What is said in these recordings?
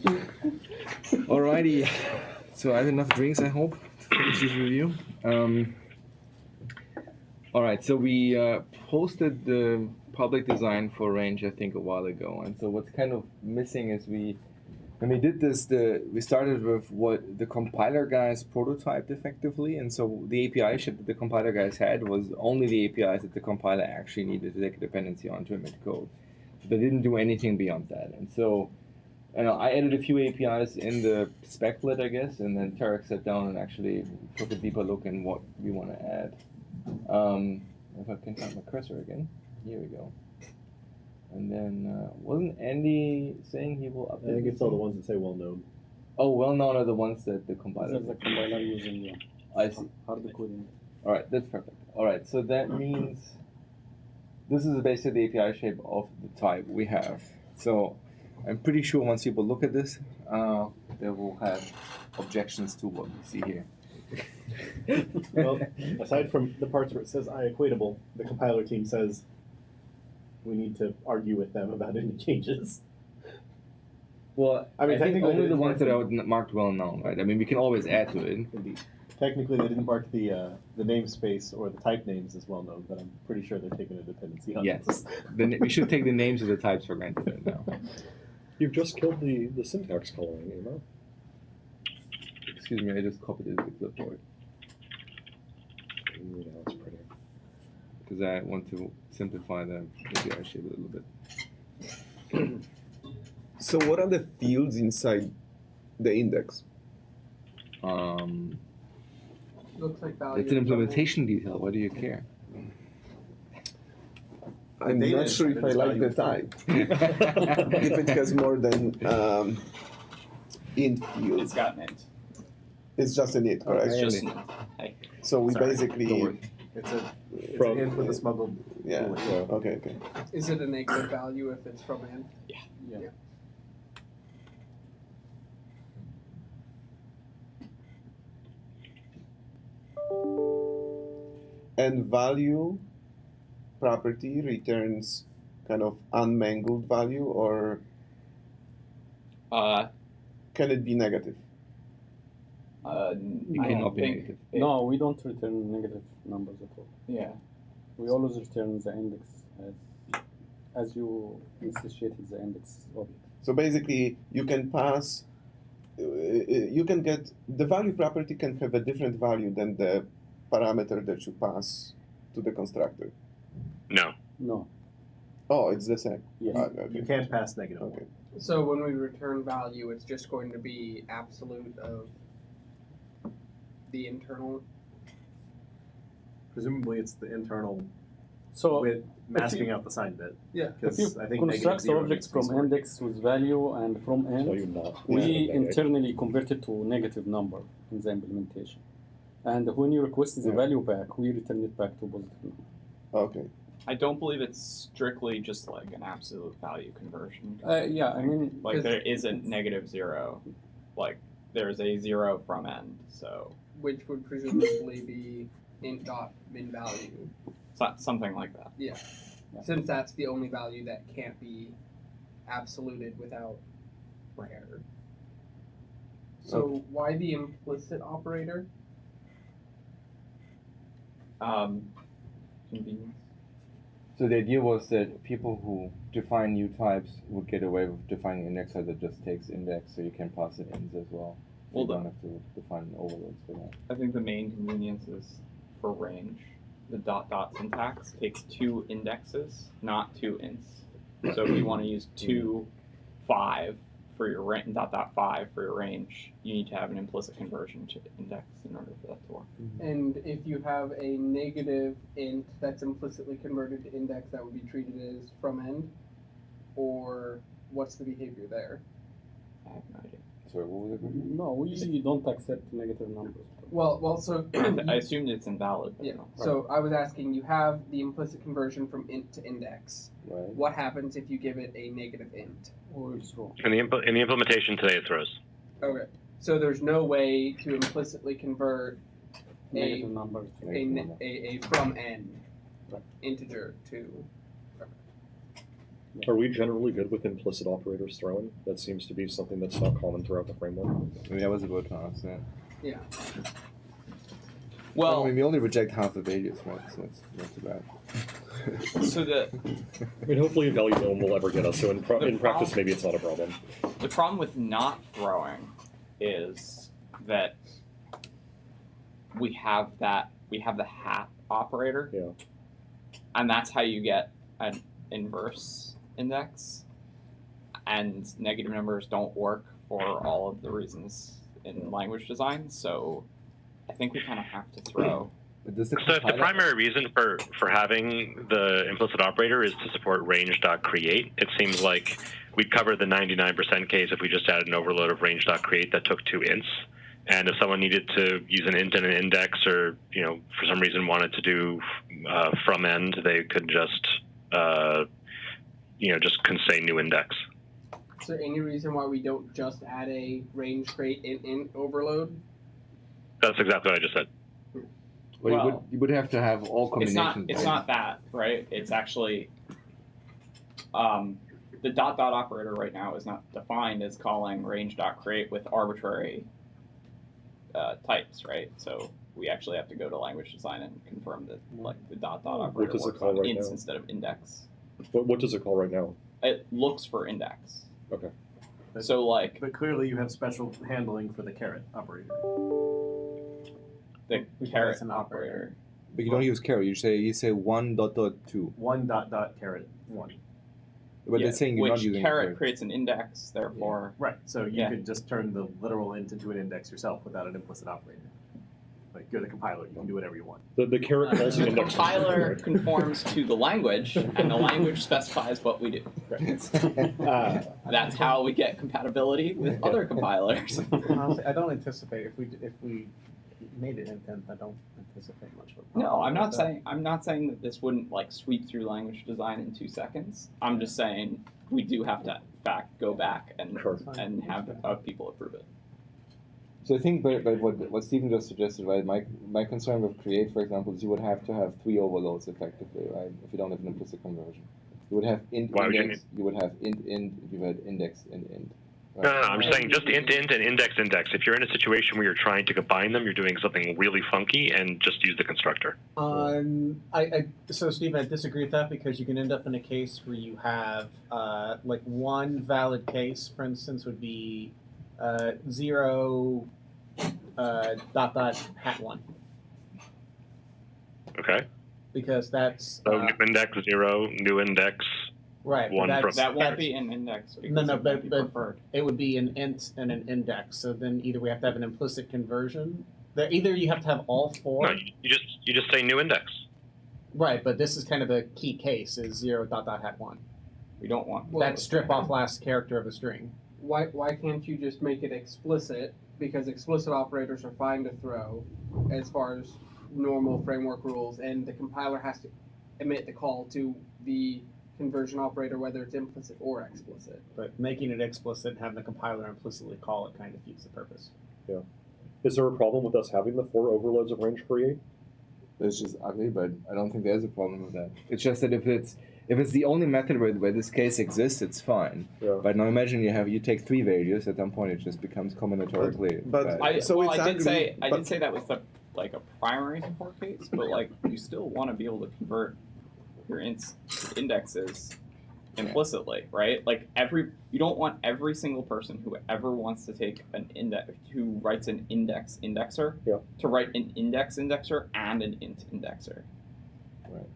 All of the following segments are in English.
Alrighty. So I had enough drinks, I hope, to finish this review. Alright, so we posted the public design for range, I think, a while ago. And so what's kind of missing is when we did this, we started with what the compiler guys prototyped effectively. And so the API ship that the compiler guys had was only the APIs that the compiler actually needed to take a dependency on to emit code. So they didn't do anything beyond that. And so I added a few APIs in the speclet, I guess, and then Tarek sat down and actually took a deeper look in what we want to add. If I can find my cursor again, here we go. And then wasn't Andy saying he will update? I think it's all the ones that say well known. Oh, well known are the ones that the compiler. This is the compiler using I see. hard coding. All right, that's perfect. All right, so that means this is basically the API shape of the type we have. So I'm pretty sure once people look at this, they will have objections to what we see here. Well, aside from the parts where it says equatable, the compiler team says we need to argue with them about any changes. Well, I mean, I think technically only they the ones that didn't are marked well known, right? I mean, we can always add to it. Indeed. Technically, they didn't mark the namespace or the type names as well known, but I'm pretty sure they're taking a dependency on Yes. this. We should take the names of the types for granted right now. You've just killed the syntax coloring, you know? Excuse me, I just copied it to the clipboard. Ooh, that's pretty. Because I want to simplify the API shape a little bit. So what are the fields inside the index? Looks like value. It's an implementation detail. Why do you care? I'm data not sure if I like the type. If it has more than int fields. It's got an int. It's just an int, correct? It's just an int. Hey. So we Sorry. basically, It's an From- int with a smuggled. yeah, boolean. okay. Is it a negative value if it's from n? Yeah. And value property returns kind of unmangled value, or can it be negative? It cannot be negative. No, we don't return negative numbers at all. Yeah. We always return the index as you instantiated the index object. So basically, you can pass, you can get, the value property can have a different value than the parameter that you pass to the constructor. No. No. Oh, it's the same. Yes. Okay. You can't pass negative. Okay. So when we return value, it's just going to be absolute of the internal. Presumably, it's the internal So with masking out the sign bit. Yeah. if Because you I think construct -0 objects needs to be from stored. index with value and from So end, you're not. we internally convert it to negative number in the implementation. And when you request the Yeah. value back, we return it back to positive number. Okay. I don't believe it's strictly just like an absolute value conversion. Yeah, I mean, Like there isn't -0. Like there's a 0 from end. So Which would presumably be int dot min value. something like that. Yeah. Since that's the only value that can't be absoluted without error. So why the implicit operator? Convenience. So the idea was that people who define new types would get away with defining indexer that just takes index, so you can pass it ins as well. So Well you don't done. have to define overloads for that. I think the main convenience is for range. The dot syntax takes 2 indexes, not 2 ints. So if you want to use 2.5 for your dot 5 for your range, you need to have an implicit conversion to index in order for that to work. And if you have a negative int that's implicitly converted to index, that would be treated as from end? Or what's the behavior there? I have no idea. Sorry, what was it? no, we don't accept negative numbers. Well, so I assumed it's invalid. But yeah. no. So I was asking, you have the implicit conversion from int to index. Right. What happens if you give it a negative int? Or it's wrong. In the implementation today, it throws. Okay. So there's no way to implicitly convert Negative numbers. a from n Right. integer to. Are we generally good with implicit operators throwing? That seems to be something that's not common throughout the framework. I mean, I was about to ask that. Yeah. Well, I mean, we only reject half the values, right? So it's not too bad. so the I mean, hopefully a value dome will ever get us, so in practice problem- maybe it's not a problem. the problem with not throwing is that we have the hat operator. Yeah. And that's how you get an inverse index. And negative numbers don't work for all of the reasons in language design, so I think we kind of have to throw. But does the So if the compiler- primary reason for having the implicit operator is to support range.create, it seems like we'd cover the 99% case if we just added an overload of range.create that took 2 ints. And if someone needed to use an int and an index, or for some reason wanted to do from end, they could just just say new index. Is there any reason why we don't just add a range create int overload? That's exactly what I just said. Well, you would have to have all It's combinations. not. It's not that, right? It's actually the dot operator right now is not defined as calling range.create with arbitrary types, right? So we actually have to go to language design and confirm that the dot operator does it works call on right ints now? instead of index. What does it call right now? It looks for index. Okay. So But clearly you have special handling for the caret operator. the Because caret it's an operator. But you don't use carry. You say 1.2. 1 ... caret 1. But they're saying you're not which using caret carry. creates an index, therefore Right. So you Yeah. could just turn the literal int into an index yourself without an implicit operator. Like you're the compiler, you can do whatever you want. The carrot calls an the index. compiler conforms to the language, and the language specifies what we do. That's how we get compatibility with other compilers. Honestly, I don't anticipate if we made it intent. I don't anticipate much of a problem. No, I'm with not saying that this wouldn't like sweep through language design in 2 seconds. I'm just saying we do have to, in fact, go back and Sure. and have people approve it. So I think by what Stephen just suggested, right? My concern with create, for example, is you would have to have 3 overloads effectively, right? If you don't have an implicit conversion, you would have int Why would you index, you would have int, you had index and int. No, I'm just saying just int and index. If you're in a situation where you're trying to combine them, you're doing something really funky, and just use the constructor. So Steve, I disagree with that because you can end up in a case where you have like one valid case, for instance, would be 0 ... hat 1 Okay. because that's So new index 0, new index. right. but one that's- That won't that's- be an index because No, it won't but be preferred. it would be an int and an index. So then either we have to have an implicit conversion. Either you have to have all 4. No, you just say new index. Right, but this is kind of the key case is 0 ... hat 1. We don't want Well, That strip off last character of a string. Why can't you just make it explicit? Because explicit operators are fine to throw as far as normal framework rules, and the compiler has to emit the call to the conversion operator, whether it's implicit or explicit. But making it explicit and having the compiler implicitly call it kind of defeats the purpose. Is there a problem with us having the 4 overloads of range create? It's just ugly, but I don't think there's a problem with that. It's just that if it's the only method where this case exists, it's fine. Yeah. But now imagine you take 3 values. At some point, it just becomes combinatorically But- bad. I So it's did say ugly, but- did say that was like a primary support case, but like you still want to be able to convert your indexes implicitly, right? Like you don't want every single person who ever wants to take an index, who writes an index indexer, Yeah. to write an index indexer and an int indexer. Right.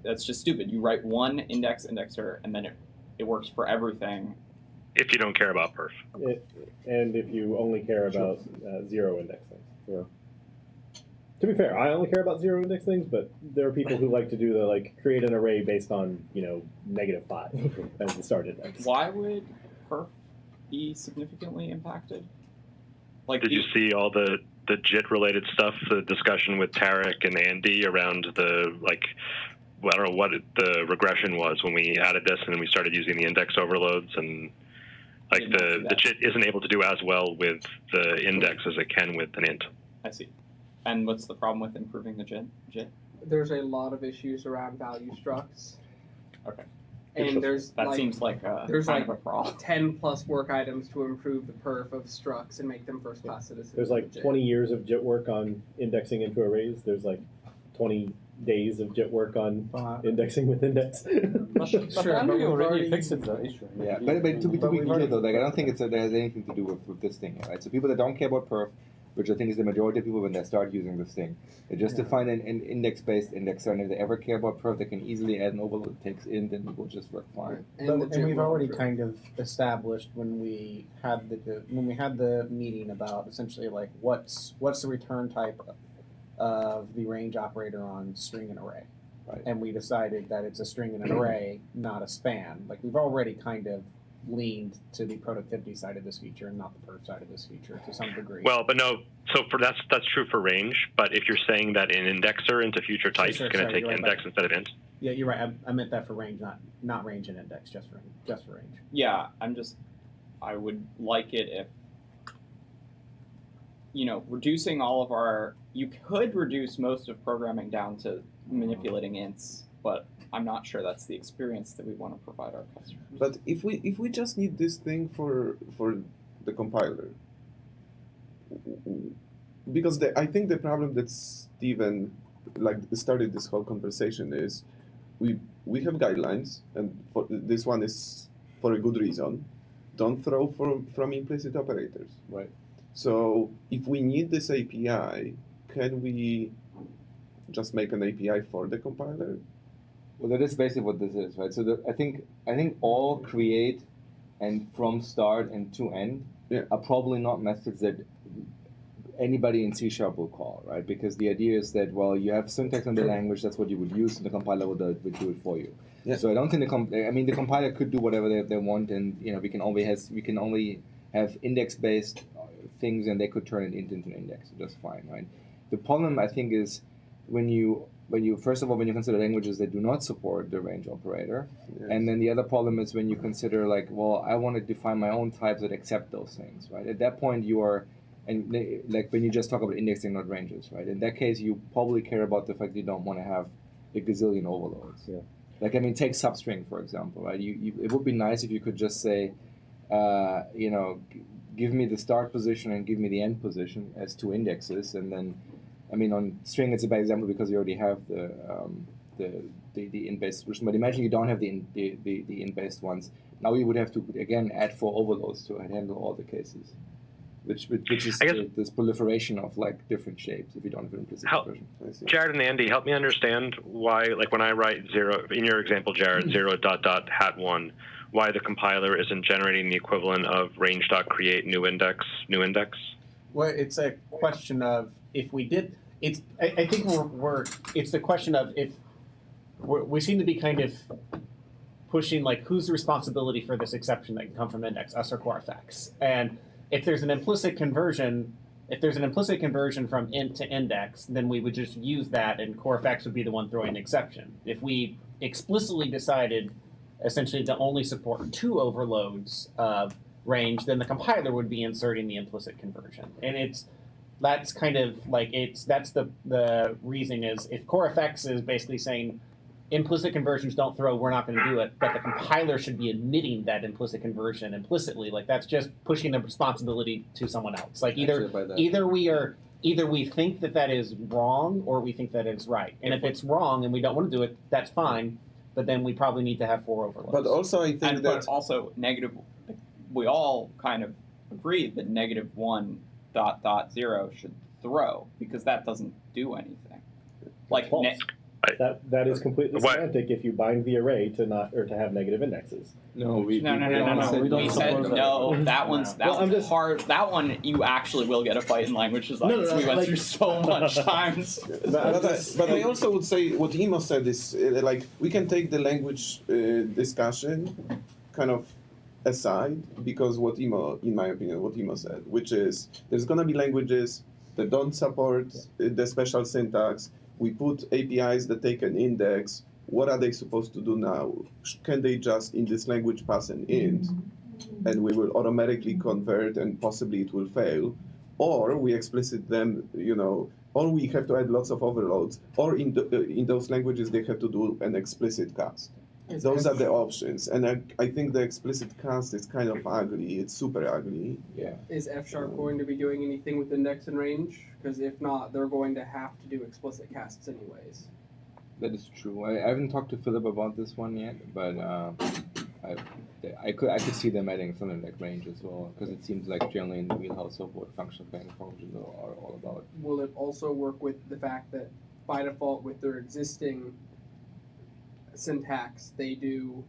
That's just stupid. You write one index indexer and then it works for everything. If you don't care about perf. And if you only care about 0 index things. Yeah. To be fair, I only care about 0 index things, but there are people who like to do the create an array based on -5 as the start index. Why would perf be significantly impacted? Like Did you see all the JIT related stuff, the discussion with Tarek and Andy around the I don't know what the regression was when we added this and then we started using the index overloads, and the JIT isn't able to do as well with the index as it can with an int. I see. And what's the problem with improving the JIT? There's a lot of issues around value structs. Okay. And there's That like seems like a there's kind like of a crawl. 10 plus work items to improve the perf of structs and make them first class citizens. There's like 20 years of JIT work on indexing into arrays. There's like 20 days of JIT work on indexing with index. Sure, but we've already fixed the issue. Yeah, but to be But we've clear already- though, like I don't think it has anything to do with this thing, right? So people that don't care about perf, which I think is the majority of people when they start using this thing, they just define an index-based indexer, and if they ever care about perf, they can easily add an overload that takes int, and it will just work fine. And we've already kind of established when we had the meeting about essentially like what's the return type of the range operator on string and array, Right. and we decided that it's a string and an array, not a span. Like we've already kind of leaned to the productivity side of this feature and not the perf side of this feature to some degree. Well, but no. So that's true for range. But if you're saying that an indexer into future types Sure, is going to sorry, take you're right, index but- instead of int. Yeah, you're right. I meant that for range, not range and index, just for range. Yeah, I would like it if, reducing all of you could reduce most of programming down to manipulating ints, but I'm not sure that's the experience that we want to provide our customers. But if we just need this thing for the compiler, because I think the problem that Steven started this whole conversation is we have guidelines, and this one is for a good reason. Don't throw from implicit operators. Right. So if we need this API, can we just make an API for the compiler? Well, that is basically what this is, right? So I think all create and from start and to end are probably not methods that anybody in C# will call, right? Because the idea is that, well, you have syntax in the language, that's what you would use, and the compiler would do it for you. Yeah. So I don't think the compiler could do whatever they want, and we can only have index-based things, and they could turn it into an index. So that's fine, right? The problem I think is when you first of all when you consider languages that do not support the range operator, Yes. and then the other problem is when you consider like, well, I want to define my own types that accept those things, right? At that point you are, and like when you just talk about indexing, not ranges, right? In that case, you probably care about the fact that you don't want to have a gazillion overloads. Yeah. Like take substring for example, right? It would be nice if you could just say, give me the start position and give me the end position as two indexes, and then, on string it's a bad example because you already have the int-based solution. But imagine you don't have the int-based ones. Now you would have to again add 4 overloads to handle all the cases, which is this proliferation of like different shapes if you don't have an implicit conversion. Jared and Andy, help me understand why, like when I write 0 in your example, Jared, 0.hat1, why the compiler isn't generating the equivalent of range.create new index. Well, it's a question of if we did. I think it's the question of if we seem to be kind of pushing like whose responsibility for this exception that can come from index, us or CoreFX. And if there's an implicit conversion from int to index, then we would just use that, and CoreFX would be the one throwing the exception. If we explicitly decided essentially to only support 2 overloads of range, then the compiler would be inserting the implicit conversion. And that's the reason is if CoreFX is basically saying implicit conversions don't throw, we're not going to do it, but the compiler should be admitting that implicit conversion implicitly, like that's just pushing the responsibility to someone else. Like either we think that is wrong or we think that it's right. And if it's wrong and we don't want to do it, that's fine. But then we probably need to have 4 overloads. But also I think But also negative. We all kind of agree that -1.0 should throw because that doesn't do anything. Like False. That is completely semantic if you bind the array to have negative indexes. No. We said no. That one's hard. That one you actually will get a fight in language design. We went through so much times. But I also would say what Imo said is like we can take the language discussion kind of aside, because what Imo said, which is there's going to be languages that don't support the special syntax. We put APIs that take an index. What are they supposed to do now? Can they just in this language pass an int, and we will automatically convert, and possibly it will fail, or we explicit them, or we have to add lots of overloads, or in those languages they have to do an explicit cast. Those are the options, and I think the explicit cast is kind of ugly. It's super ugly. Yeah. Is F# going to be doing anything with index and range? Because if not, they're going to have to do explicit casts anyways. That is true. I haven't talked to Philip about this one yet, but I could see them adding something like range as well, because it seems like generally in the wheelhouse of what function planning functions are all about. Will it also work with the fact that by default with their existing syntax they do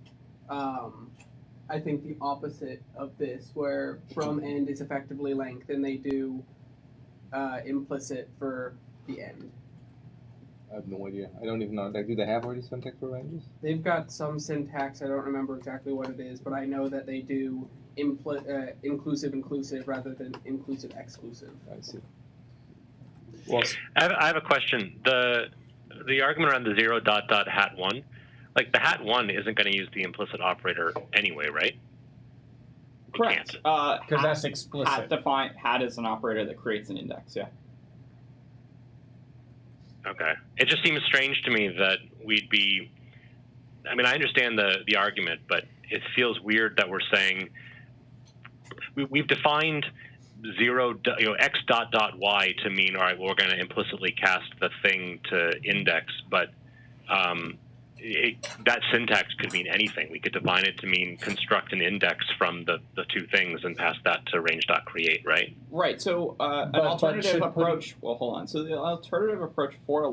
I think the opposite of this, where from end is effectively length, and they do implicit for the end. I have no idea. I don't even know. Like, do they have already syntax for ranges? They've got some syntax, I don't remember exactly what it is, but I know that they do inclusive rather than inclusive exclusive. I see. Well, I have a question. The argument around the 0 dot dot hat 1, like the hat 1 isn't going to use the implicit operator anyway, right? It Correct. can't. Because that's explicit. Hat is an operator that creates an index. Yeah. Okay. It just seems strange to me that we'd be. I mean, I understand the argument, but it feels weird that we're saying we've defined x dot dot y to mean, all right, well, we're going to implicitly cast the thing to index, but that syntax could mean anything. We could define it to mean construct an index from the two things and pass that to range.create, right? Right. So an alternative approach. Well, hold on. So the alternative approach for the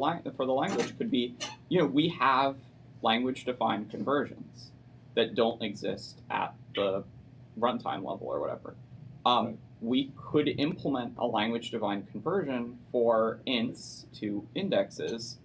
language could be, we have language-defined conversions that don't exist at the runtime level or whatever. We could implement a language-defined conversion for ints to indexes,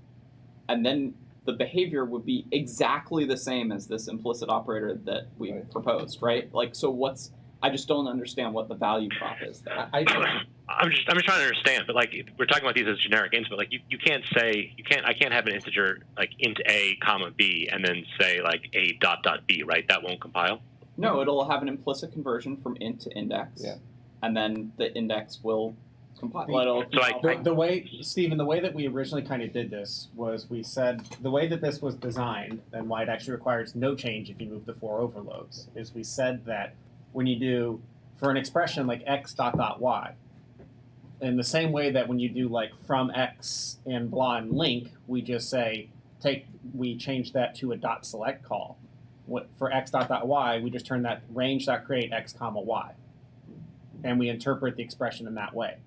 and then the behavior would be exactly the same as this implicit operator that we proposed, right? Like, so I just don't understand what the value prop is there. I'm just trying to understand, but like we're talking about these as generic ints, but like you can't say I can't have an integer like int a comma b and then say like a dot dot b, right? That won't compile. No, it'll have an implicit conversion from int to index, and then the index will compile. The way, Stephen, the way that we originally kind of did this was we said the way that this was designed and why it actually requires no change if you move the 4 overloads is we said that when you do for an expression like x dot dot y, in the same way that when you do like from x and blah and link, we just say we change that to a dot select call. For x dot dot y, we just turn that range dot create x comma y, and we interpret the expression in that way.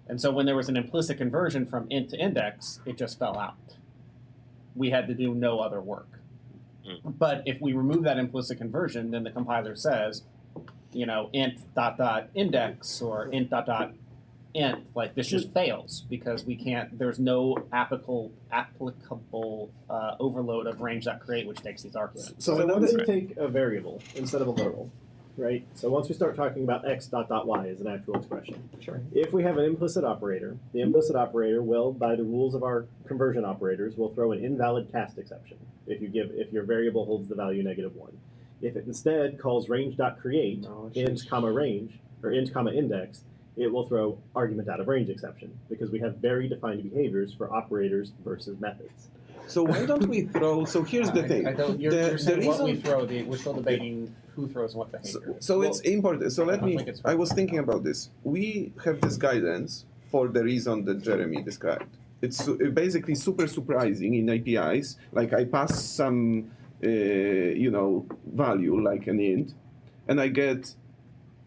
And so when there was an implicit conversion from int to index, it just fell out. We had to do no other work. But if we remove that implicit conversion, then the compiler says, int dot dot index or int dot dot int, like this just fails because we can't. There's no applicable overload of range.create which takes these arguments. So once you take a variable instead of a literal, right? So once we start talking about x dot dot y as an actual expression, Sure. If we have an implicit operator, the implicit operator will, by the rules of our conversion operators, will throw an invalid cast exception if your variable holds the value -1. If it instead calls range.create int comma range or int comma index, it will throw argument out of range exception because we have very defined behaviors for operators versus methods. So why don't we throw? So here's the thing. You're saying what we throw. We're still debating who throws what behavior. So it's important. So I was thinking about this. We have this guidance for the reason that Jeremy described. It's basically super surprising in APIs. Like I pass some, value like an int, and I get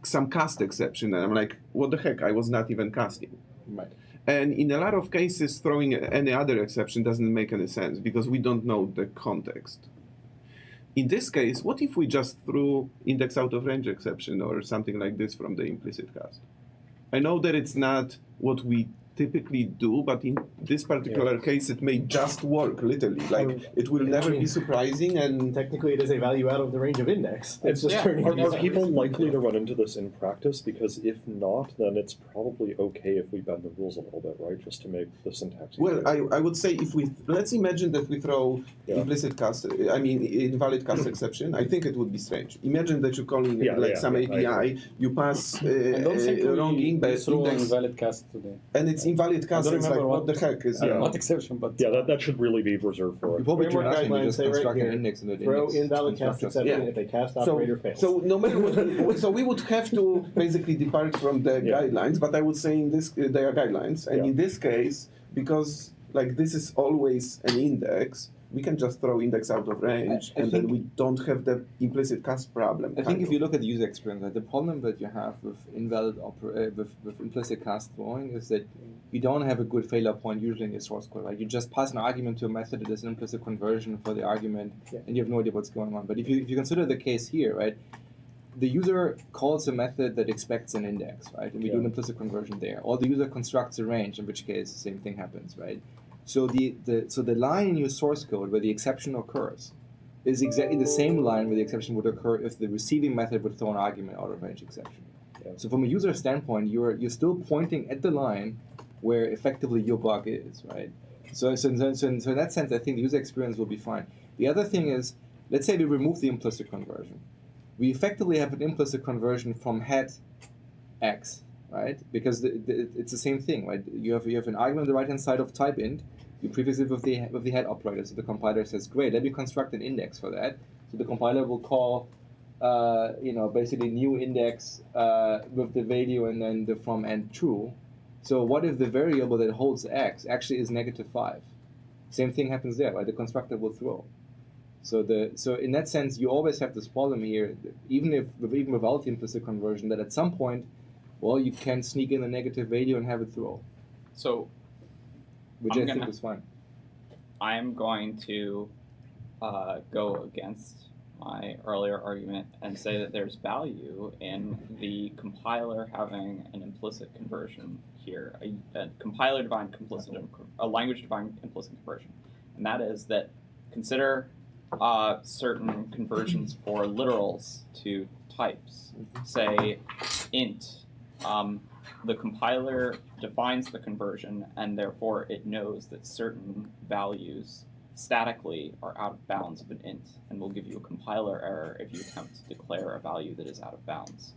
some cast exception, and I'm like, what the heck? I was not even casting. Right. And in a lot of cases, throwing any other exception doesn't make any sense because we don't know the context. In this case, what if we just threw index out of range exception or something like this from the implicit cast? I know that it's not what we typically do, but in this particular case, it may just work literally. Like it will never be surprising, and technically, it is a value out of the range of index. It's just turning. Are people likely to run into this in practice? Because if not, then it's probably okay if we bend the rules a little bit, right? Just to make the syntax easier. Well, I would say let's imagine that we throw implicit cast, invalid cast exception. I think it would be strange. Imagine that you're calling some API, you pass wrong index, invalid cast today. and it's this invalid cast don't is like, remember what the heck is Yeah. Not exception, but Yeah, that should really be reserved for You it. probably Framework can ask me guidelines just say right construct an here, index and that throw index invalid cast constructs exception Yeah. if a cast operator fails. So no matter what, so we would have to basically depart from the Yeah. guidelines, but I would say in this they are guidelines, and Yeah. in this case, because like this is always an index, we can just throw index out of range, I and then think- we don't have the implicit cast problem. I think kind if of. you look at the user experience, right, the problem that you have with with implicit cast throwing is that you don't have a good failure point usually in your source code, right? You just pass an argument to a method that is an implicit conversion for the argument, and you have no idea what's going on. But if you consider the case here, right, the user calls a method that expects an index, right, and we do an implicit conversion there. Or the user constructs a range, in which case the same thing happens, right? So the line in your source code where the exception occurs is exactly the same line where the exception would occur if the receiving method would throw an argument out of range exception. Yeah. So from a user standpoint, you're still pointing at the line where effectively your bug is, right? So in that sense, I think the user experience will be fine. The other thing is, let's say we remove the implicit conversion. We effectively have an implicit conversion from head x, right? Because it's the same thing, right? You have an argument on the right hand side of type int. You prefix it with the head operator. So the compiler says, great, let me construct an index for that. So the compiler will call, basically new index with the value and then the from and true. So what if the variable that holds x actually is -5? Same thing happens there, right? The constructor will throw. So in that sense, you always have this problem here, even without the implicit conversion, that at some point, well, you can sneak in a negative value and have it throw, So which I think is fine. I'm going to go against my earlier argument and say that there's value in the compiler having an implicit conversion here, a compiler-defined a language-defined implicit conversion, and that is that consider certain conversions for literals to types. Say int. The compiler defines the conversion, and therefore it knows that certain values statically are out of bounds of an int, and will give you a compiler error if you attempt to declare a value that is out of bounds.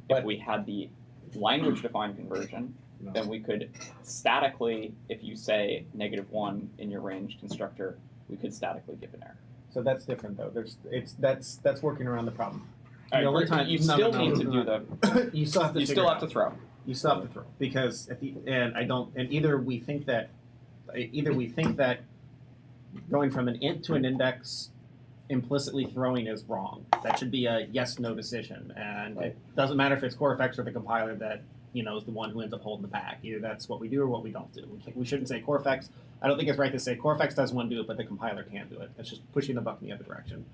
If we had the language-defined conversion, then we could statically, if you say -1 in your range constructor, we could statically give an error. So that's different though. That's working around the problem. The only time you still need to do the you still have to. you still have to throw. You still have to throw because either we think that going from an int to an index implicitly throwing is wrong. That should be a yes/no decision, and it doesn't matter if it's CoreFX or the compiler that is the one who ends up holding the bag. Either that's what we do or what we don't do. We shouldn't say CoreFX. I don't think it's right to say CoreFX doesn't want to do it, but the compiler can't do it. It's just pushing the buck in the other direction.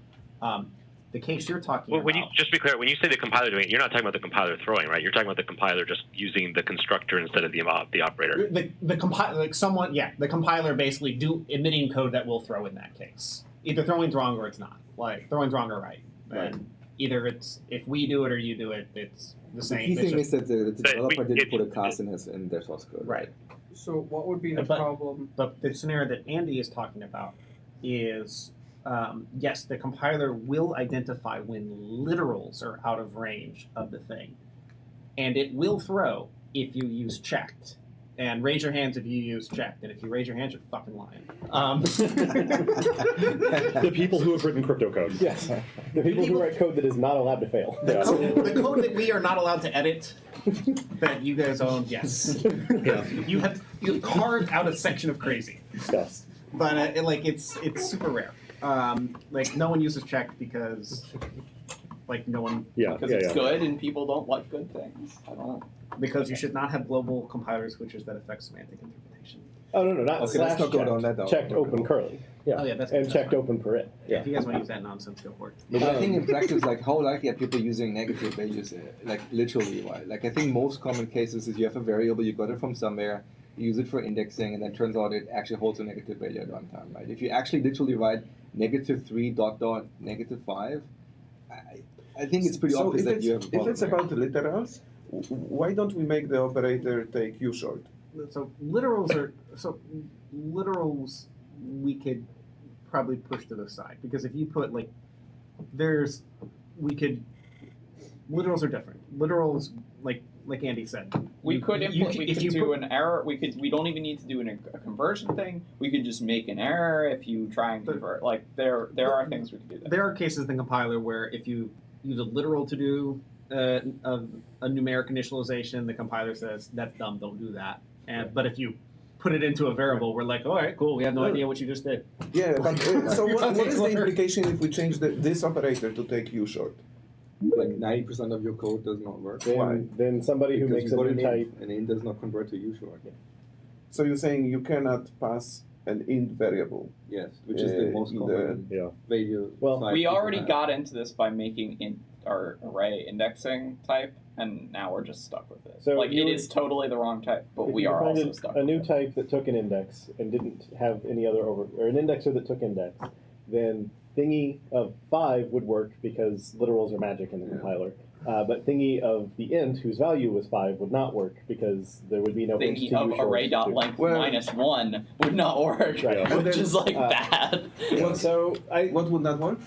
The case you're talking Well, about. Just to be clear, when you say the compiler doing it, you're not talking about the compiler throwing, right? You're talking about the compiler just using the constructor instead of the operator. The compiler, the compiler basically emitting code that will throw in that case. Either throwing's wrong or it's not. Like throwing's wrong or right. And either it's if we do it or you do it, it's the The same. key thing is that the developer didn't put a it- cast in their source code. Right. So what would be the But- problem? But the scenario that Andy is talking about is, yes, the compiler will identify when literals are out of range of the thing. And it will throw if you use checked. And raise your hands if you use checked. And if you raise your hands, you're fucking lying. The people who have written crypto code. Yes, the people who write code that is not allowed to fail. Yeah. The code that we are not allowed to edit, that you guys own, yes. Yeah. You've carved out a section of crazy. Yes. But it's super rare. No one uses checked because no one Because it's good and people don't like good things. I don't. because you should not have global compiler switches that affect semantic interpretation. Oh no, not Okay, slash let's not go checked. down that Checked open curly. Yeah. Oh yeah, that's And that's checked fine. open per it. Yeah, if you guys want to use that nonsense, go for it. But I think in practice, how likely are people using negative values, literally? Right? I think most common cases is you have a variable, you got it from somewhere, you use it for indexing, and then turns out it actually holds a negative value at runtime, right? If you actually literally write -3 ... -5, I think it's pretty obvious that you have a problem. If it's about literals, why don't we make the operator take u short? So literals we could probably push to the side because if you put literals are different. Literals like Andy said, We you- could you- we if could you do put- an error. We don't even need to do a conversion thing. We could just make an error if you try and convert. Like there are things we can do there. There are cases in the compiler where if you use a literal to do a numeric initialization, the compiler says that's dumb, don't do that. But if you put it into a variable, we're like, all right, cool, we have no idea what you just did. Yeah, but so what is the implication if we change this operator to take U short? Like 90% of your code does not work. Then somebody who Because makes you a got new an type. int, and int does not convert to usual. So you're saying you cannot pass an int variable? Yes, which is the most in common Yeah. value. Well, type We people already have. got into this by making our array indexing type, and now we're just stuck with it. So Like you it would- is totally the wrong type, but If we you are find also stuck. a with new it. type that took an index and didn't have any other or an indexer that took index, then thingy of 5 would work because literals are magic in the compiler. But thingy of the int whose value was 5 would not work because there would be no int Thingy to of use short array.length Well- -1 would not work, Right. Well, which then- is like uh, bad. So What would not work?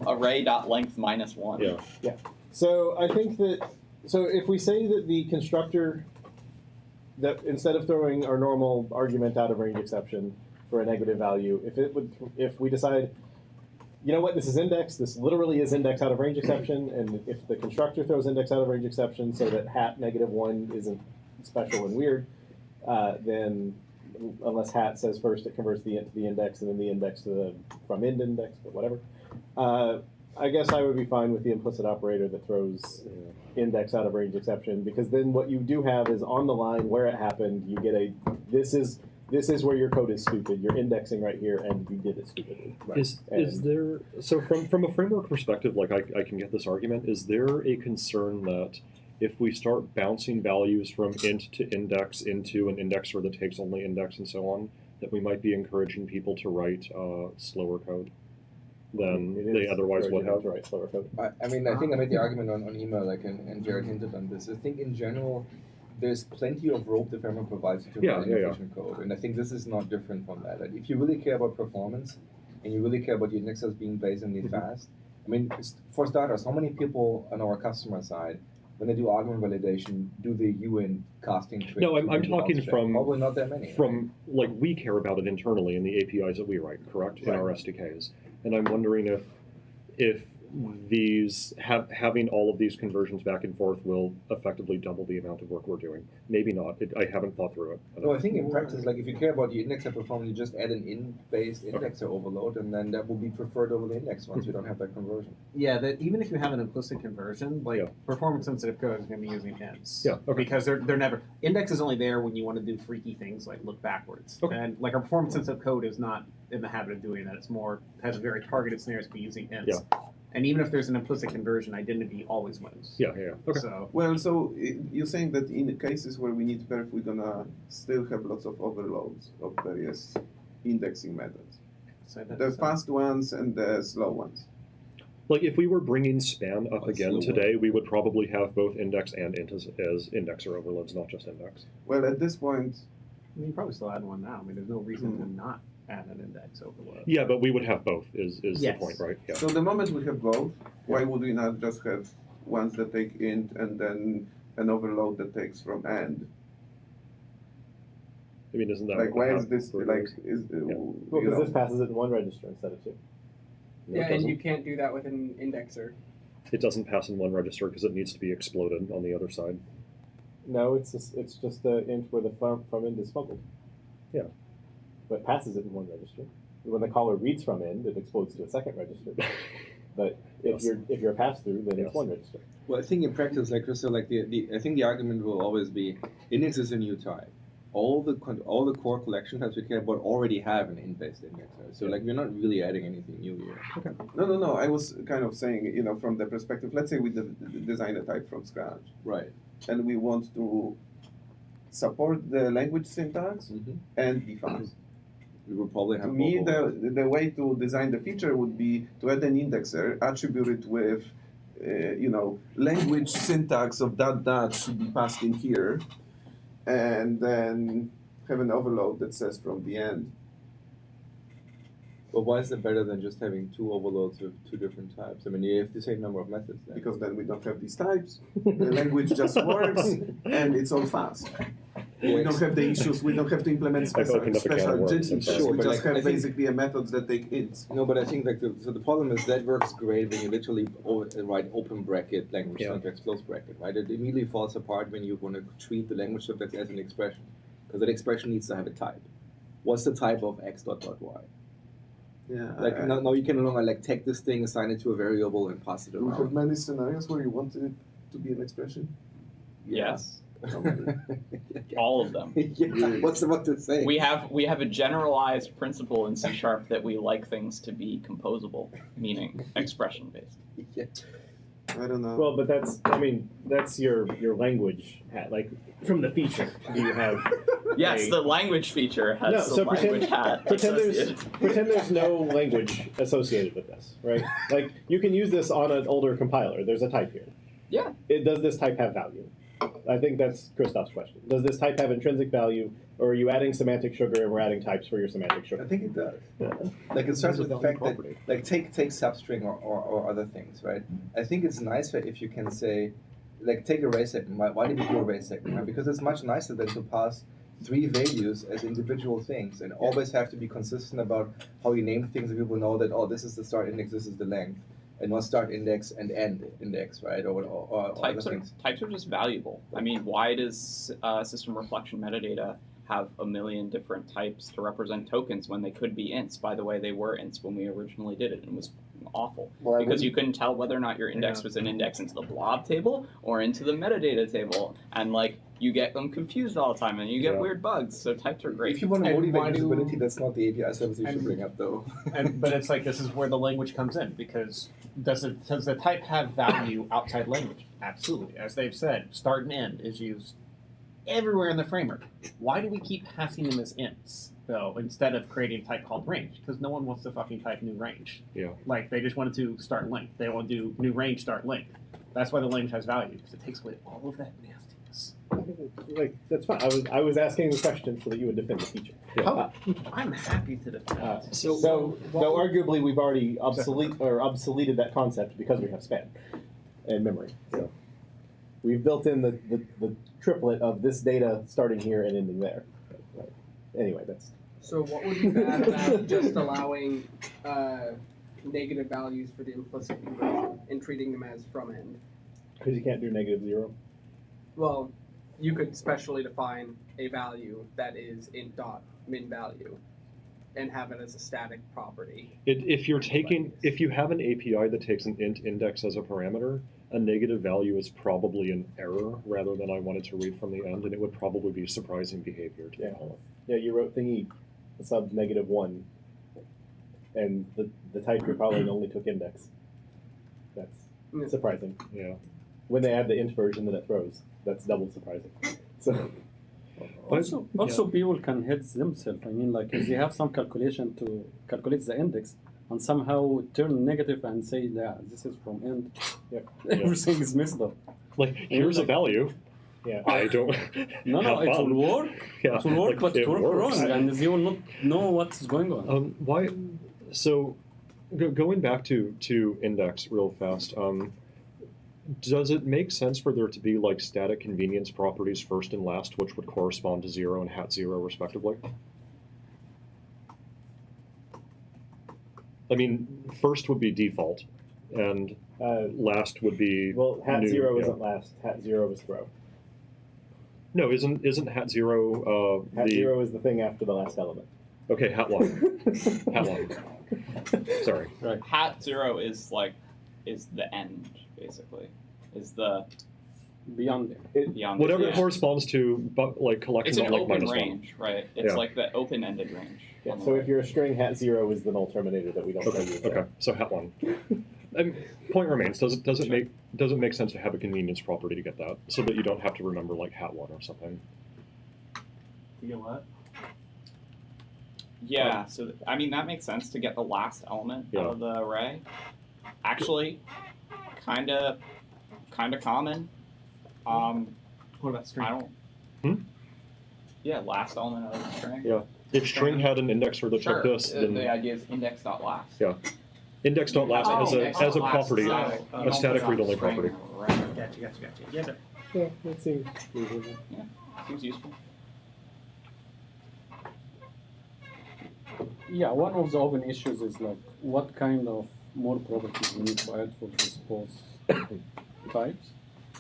Array.length -1. Yeah. So I think that if we say that the constructor that instead of throwing our normal argument out of range exception for a negative value, if we decide, you know what, this is index, this literally is index out of range exception, and if the constructor throws index out of range exception so that hat -1 isn't special and weird, then unless hat says first it converts the int to the index and then the index to the from end index, but whatever. I guess I would be fine with the implicit operator that throws index out of range exception, because then what you do have is on the line where it happened, you get a this is where your code is stupid. You're indexing right here, and you did it stupidly. Is And- there so from a framework perspective, like I can get this argument, is there a concern that if we start bouncing values from int to index into an indexer that takes only index and so on, that we might be encouraging people to write slower code than It they is otherwise would encouraging have? to write slower code. I mean, I think I made the argument on email, like, and Jared hinted on this. I think in general, there's plenty of rope the framework provides you to Yeah, write yeah, yeah. efficient code, and I think this is not different from that. Like, if you really care about performance, and you really care about your indexes being blazingly fast, I mean, for starters, how many people on our customer side, when they do argument validation, do the uint casting trick? No, I'm to do talking bounce check? from Probably not that many. From like we care about it internally in the APIs that we write, correct, in our Right. SDKs, and I'm wondering if these having all of these conversions back and forth will effectively double the amount of work we're doing. Maybe not. I haven't thought through it. No, I think in practice, like if you care about the indexer performance, you just add an int-based indexer overload, and then that will be preferred over the index once you don't have that conversion. Yeah, that even if you have an implicit conversion, like Yeah. performance sensitive code is going to be using ints. Yeah, okay. Because they're never index is only there when you want to do freaky things like look backwards. Okay. And like our performance sensitive code is not in the habit of doing that. It's more has very targeted scenarios for using ints. Yeah. And even if there's an implicit conversion, identity always wins. Yeah. Okay. So Well, so you're saying that in the cases where we need perf, we're gonna still have lots of overloads of various indexing methods. so that The fast ones and the slow ones. Like if we were bringing span up Oh, again slower. today, we would probably have both index and int as indexer overloads, not just index. Well, at this point, I mean, you probably still add one now. I mean, there's no reason to not add an index overload. Yeah, but we would have both. Is Yes. the point, right? Yeah. so the moment we have both, why would we not just have ones that take int and then an overload that takes from end? I mean, isn't that Like, why how is this it like works? is Well, you because know? this passes it in one register instead of two. No, Yeah, it and doesn't. you can't do that with an indexer. It doesn't pass in one register because it needs to be exploded on the other side. No, it's just the int where the from end is smuggled. Yeah. But it passes it in one register. When the caller reads from end, it explodes to a second register. But if Yes. you're a pass through, then Yes. it's one register. Well, I think in practice, like Crystal, like I think the argument will always be index is a new type. All the core collection types we care about already have an int-based indexer. So like we're not really adding anything new here. No. I was kind of saying, you know, from the perspective. Let's say we design a type from scratch, Right. and we want to support the language syntax Mm-hmm. and be fast. We will probably have To me, both. the way to design the feature would be to add an indexer, attribute it with, language syntax of that should be passed in here, and then have an overload that says from the end. But why is it better than just having two overloads of two different types? I mean, you have the same number of methods then. Because then we don't have these types. The language just works, and it's all fast. We don't have the issues. We don't have to implement I've special opened up a can of ginges. worms, I'm sorry. Sure, We but just like, I have think- basically a method that take ints. No, but I think like so the problem is that works great when you literally write open bracket language Yeah. syntax close bracket, right? It immediately falls apart when you want to treat the language syntax as an expression, because that expression needs to have a type. What's the type of x dot dot y? Yeah. Like now you can no longer like take this thing, assign it to a variable, and pass it Do we have around. many scenarios where you want it to be an expression? Yes, Yeah. all of them. Yeah, what's about to say? We have a generalized principle in C# that we like things to be composable, meaning expression based. Yeah. I don't know. Well, but that's your language hat. Like from the feature, do you have? Yes, the language feature has No, some so language hat. pretend associated. there's no language associated with this, right? Like you can use this on an older compiler. There's a type here. Yeah. Does this type have value? I think that's Christoph's question. Does this type have intrinsic value, or are you adding semantic sugar and we're adding types for your semantic I sugar? think it does. Yeah. Like it starts with the Value fact that, property. like, take substring or other things, right? I think it's nicer if you can say, like, take array segment. Why did we do array segment? Right? Because it's much nicer than to pass 3 values as individual things and always have to be consistent about how you name things, and people know that, oh, this is the start index, this is the length, and not start index and end index, right? Or Types other are things. types are just valuable. I mean, why does system reflection metadata have a million different types to represent tokens when they could be ints? By the way, they were ints when we originally did it, and it was awful Well, because you couldn't tell whether or not your index was an index into the blob table or into the metadata table, and like you get them confused all the time, and you get Yeah. weird bugs. So types are great. If you want to And motivate why do- usability, that's not the API service you should and- bring up, though. But it's like this is where the language comes in, because does the type have value outside language? Absolutely. As they've said, start and end is used everywhere in the framework. Why do we keep passing them as ints, though, instead of creating a type called range? Because no one wants to fucking type new range. Yeah. Like, they just wanted to start length. They want to do new range, start length. That's why the language has value, because it takes away all of that nastiness. Like that's fine. I was asking the question so that you would defend the feature. How- I'm happy to defend. So arguably we've already obsoleted that concept because we have span and memory. So we've built in the triplet of this data starting here and ending there. Right. Anyway, that's So what would be bad about just allowing negative values for the implicit conversion and treating them as from end? because you can't do -0. Well, you could specially define a value that is int dot min value and have it as a static property. If you have an API that takes an int index as a parameter, a negative value is probably an error rather than I wanted to read from the end, and it would probably be surprising behavior to follow. Yeah, you wrote thingy sub -1, and the type you probably only took index. That's Yeah. surprising. Yeah. When they add the int version that it throws, that's double surprising. So Also, people can hit themselves. I mean, like if they have some calculation to calculate the index and somehow turn negative and say, yeah, this is from end. Yeah. Everything is messed up. Like, here's a value. yeah. I don't. No, have it fun. will work. Yeah, It will work, like, but it will work works. wrong, and they will not know what's going on. Why? So, going back to index real fast. Does it make sense for there to be like static convenience properties first and last, which would correspond to 0 and hat 0 respectively? I mean, first would be default, and last would be Well, hat new, 0 yeah. isn't last. Hat 0 is throw. No, isn't hat 0 Hat the 0 is the thing after the last element. okay hat 1 hat 1? Sorry. Hat 0 is the end, basically. Is the Beyond beyond Whatever the it corresponds to, but like collections It's an on like open -1. range, right? It's Yeah. like the open-ended range. Yeah, on the so right. if you're a string, hat 0 is the null terminator that we don't tell you. is Okay, there. so hat 1. Point remains. Does it make sense to have a convenience property to get that, so that you don't have to remember like hat 1 or something? You know what? Yeah, so I mean that makes sense to get the last element Yeah. out of the array. Actually, kind of common. What about string? I don't. Hmm? Yeah, last element of the string. Yeah. if string had an indexer that Sure. took this, then The idea is index.last. yeah, index.last Oh, as a index.last. property, Static. a static read-only String. property. Right. Gotcha. Yeah, but Yeah, that seems reasonable. Seems useful. Yeah, one of the open issues is like what kind of more properties we need to add for these both types,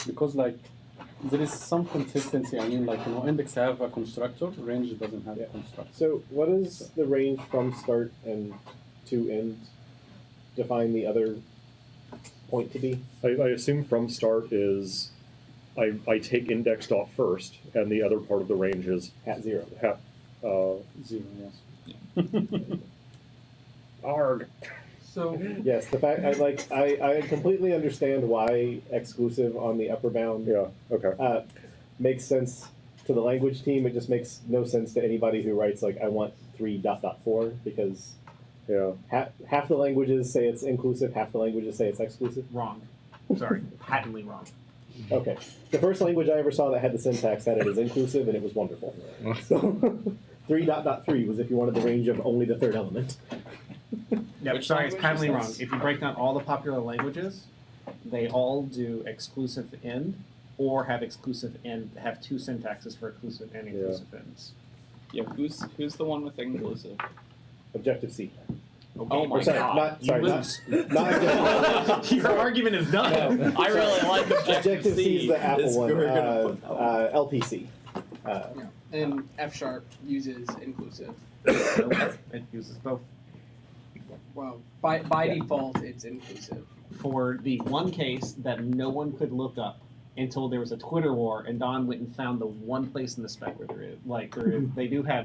because like there is some consistency. I mean, like index have a constructor, range doesn't have a constructor. So, what is the range from start and to end? Define the other point to be. I assume from start is I take index dot first, and the other part of the range is Hat 0. Zero, yes. arg. So Yes, the fact I completely understand why exclusive on the upper bound Yeah. Okay. makes sense to the language team. It just makes no sense to anybody who writes like I want 3.4 because Yeah. half the languages say it's inclusive, half the languages say it's exclusive. wrong. Sorry, patently wrong. Okay, the first language I ever saw that had the syntax had it as inclusive, and it was wonderful. So 3.3 was if you wanted the range of only the third element. Yeah, Which sorry, it's language patently is wrong. this? If you break down all the popular languages, they all do exclusive end or have exclusive end, have two syntaxes for exclusive and inclusive ends. Yeah, who's the one with inclusive? Objective C. Okay, Oh my Or sorry, god. not you sorry, lose. not Objective. Your argument is done. No. I really like Objective C is the Apple It's- one. we're gonna put that one. LPC. and F# uses inclusive. It uses both. Well, by Yeah. default, it's inclusive. For the one case that no one could look up until there was a Twitter war, and Don went and found the one place in the spec where there is,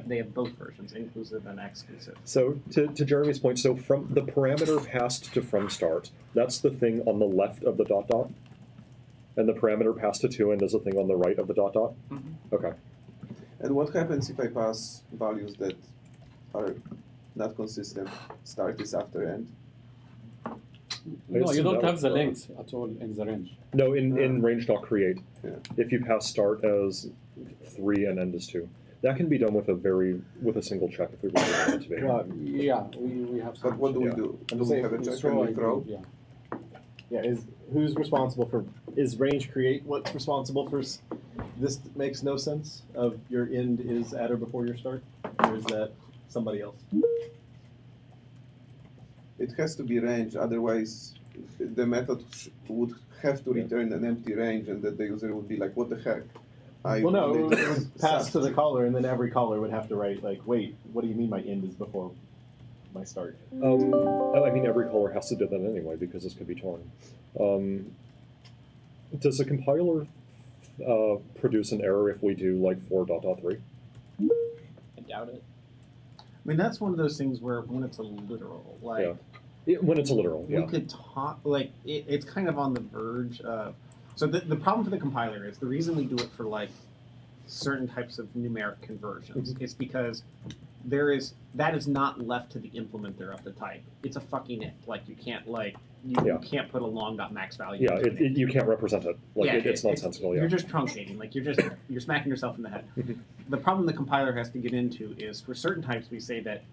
they have both versions, inclusive and exclusive. So to Jeremy's point, so from the parameter passed to from start, that's the thing on the left of the dot dot, and the parameter passed to to end is the thing on the right of the dot dot. Okay. And what happens if I pass values that are not consistent? Start is after end. No, you assume don't that have the would- length at all in the range. No, in range dot create. Yeah. If you pass start as 3 and end as 2, that can be done with a single check if we really want it to be. Well, Yeah, we have some. But what do we Yeah. do? I'm Do we saying have a we check Throw, and I we think, throw? Yeah. Yeah, who's responsible for? Is range create what's responsible for? This makes no sense. Of your end is at or before your start, or is that somebody else? It has to be range, otherwise the method would have to return an empty range, and that the user would be like, "What the heck?" Well, no, it wanted would pass to the caller, and then every caller would have to write like, "Wait, what do you mean my end is before my start?" I mean, every caller has to do that anyway because this could be torn. Does the compiler produce an error if we do like 4.3? I doubt it. I mean, that's one of those things where when it's a literal, like. Yeah. When it's a literal, We yeah. could talk, like, it's kind of on the verge of. So the problem for the compiler is the reason we do it for, like, certain types of numeric conversions is because that is not left to the implementer of the type. It's a fucking int. Like, you can't, like, you can't put a long.max value. Yeah, into an int. you can't represent it. Like, it's nonsensical, You're yeah. just truncating. Like, you're smacking yourself in the head. The problem the compiler has to get into is for certain types we say that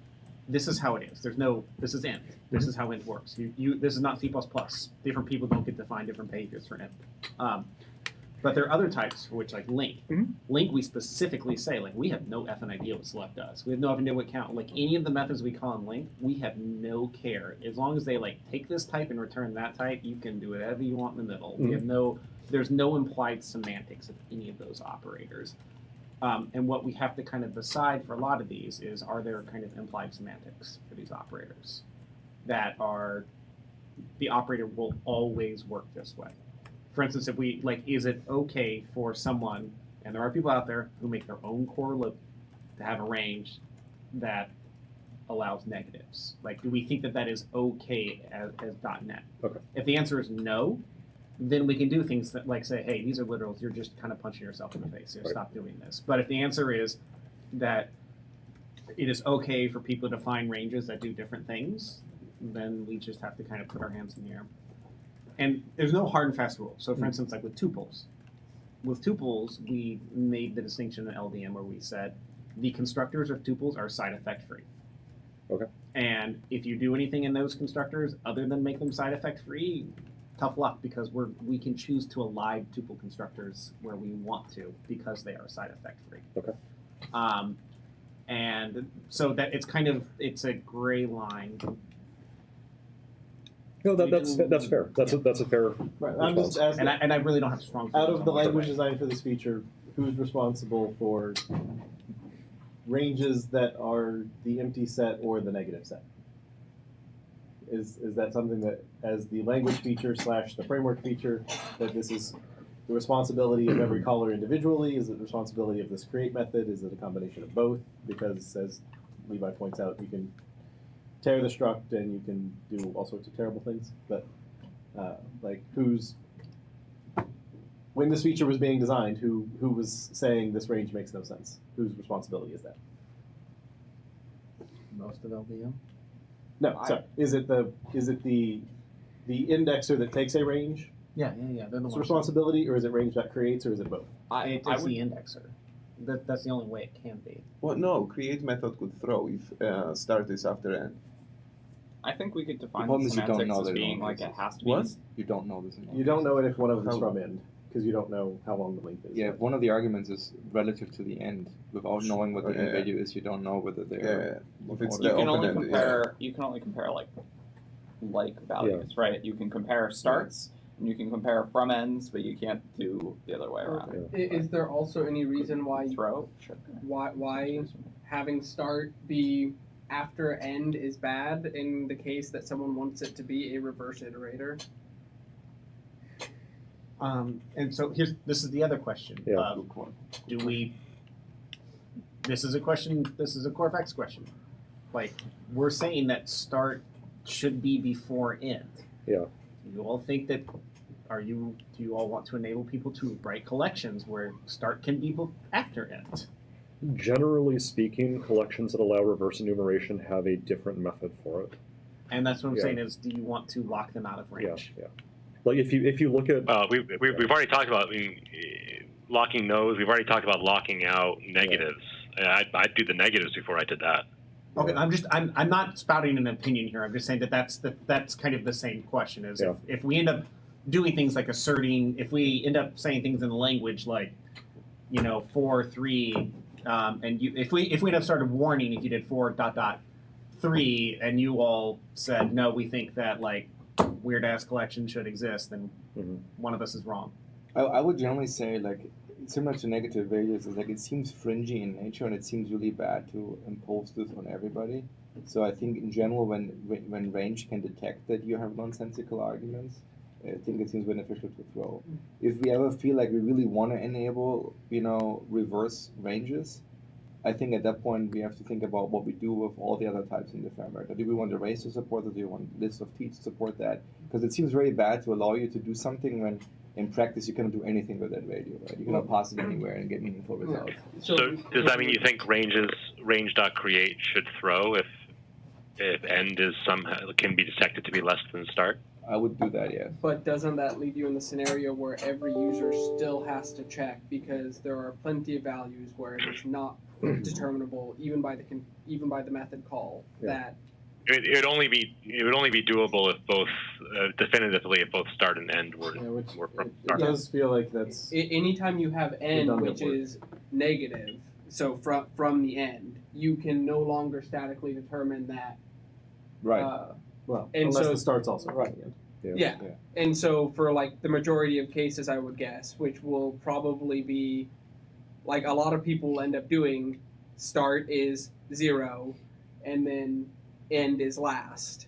this is how it is. This is int. This is how int works. This is not C++. Different people don't get to find different behaviors for int. But there are other types for which, like link. Link, we specifically say, like, we have no effing idea what select does. We have no idea what count. Like, any of the methods we call in link, we have no care. As long as they, like, take this type and return that type, you can do whatever you want in the middle. We have there's no implied semantics of any of those operators. And what we have to kind of decide for a lot of these is, are there kind of implied semantics for these operators that are, the operator will always work this way. For instance, if we, like, is it okay for someone, and there are people out there who make their own core loop to have a range that allows negatives? Like, do we think that that is okay as .NET? Okay. If the answer is no, then we can do things that, like, say, hey, these are literals, you're just kind of punching yourself in the face, so stop doing this. But if the answer is that it is okay for people to find ranges that do different things, then we just have to kind of put our hands in the air. And there's no hard and fast rule. So for instance, like with tuples, we made the distinction in LDM where we said the constructors of tuples are side effect free. Okay. And if you do anything in those constructors other than make them side effect free, tough luck, because we can choose to elide tuple constructors where we want to because they are side effect free. Okay. And so that it's a gray line. No, that's fair. That's a fair. Right, I'm just asking. And I really don't have strong Out feelings of the on which language way. design for this feature, who's responsible for ranges that are the empty set or the negative set? Is that something that, as the language feature / the framework feature, that this is the responsibility of every caller individually? Is it the responsibility of this create method? Is it a combination of both? Because, as Levi points out, you can tear the struct and you can do all sorts of terrible things. But like, when this feature was being designed, who was saying this range makes no sense? Whose responsibility is that? Most of LVM. No, sorry. Is it the indexer that takes a range? Yeah. They're the It's ones. responsibility, or is it range that creates, or is it both? It's the indexer. That's the only way it can be. Well, no, create method could throw if start is after end. I think we could define problem the is you don't semantics know as that being it like it exists. has to be. What? You don't know this. You don't know it if one of them is How? from end, because you don't know how long the length is. Yeah, if one of the arguments is relative to the end, without knowing what the end Yeah. value is, you don't know whether they're. If it's You the can only open-ended, compare. You can only compare like values, right? You can compare starts and you can compare from ends, but you can't do the other way around. Is there also any reason why Throw? Sure. why having start be after end is bad in the case that someone wants it to be a reverse iterator? And so this is the other question. Yeah. Do we? This is a question. This is a core facts question. Like, we're saying that start should be before end. Yeah. Do you all think that? Do you all want to enable people to write collections where start can be after end? Generally speaking, collections that allow reverse enumeration have a different method for it. And that's what I'm Yeah. saying is, do you want to lock them out of range? Yeah. Like if you look at We've already talked about locking those. We've already talked about locking out negatives. I'd do the negatives before I did that. Okay, I'm not spouting an opinion here. I'm just saying that's kind of the same question. Is Yeah. if we end up doing things like asserting, if we end up saying things in the language like, 4, 3, and if we end up started warning if you did 4.3 and you all said no, we think that like weird ass collection should exist, then one of us is wrong. I would generally say, like, similar to negative values, is like it seems fringy in nature and it seems really bad to impose this on everybody. So I think in general, when range can detect that you have nonsensical arguments, I think it seems beneficial to throw. If we ever feel like we really want to enable, reverse ranges, I think at that point we have to think about what we do with all the other types in the framework. Do we want arrays to support that? Do we want list of teeth to support that? Because it seems very bad to allow you to do something when in practice you cannot do anything with that value, right? You cannot pass it anywhere and get meaningful results. So does that mean you think range.create should throw if end is somehow can be detected to be less than start? I would do that, yes. But doesn't that leave you in the scenario where every user still has to check, because there are plenty of values where it is not determinable even by the method call that It would only be doable if both definitively if both start and end were from It start. does feel like that's anytime you have end Redundant which work. is negative, so from the end, you can no longer statically determine that. Right. well, And unless so- the start's also right. Yeah. And so for like the majority of cases, I would guess, which will probably be like a lot of people will end up doing, start is 0 and then end is last.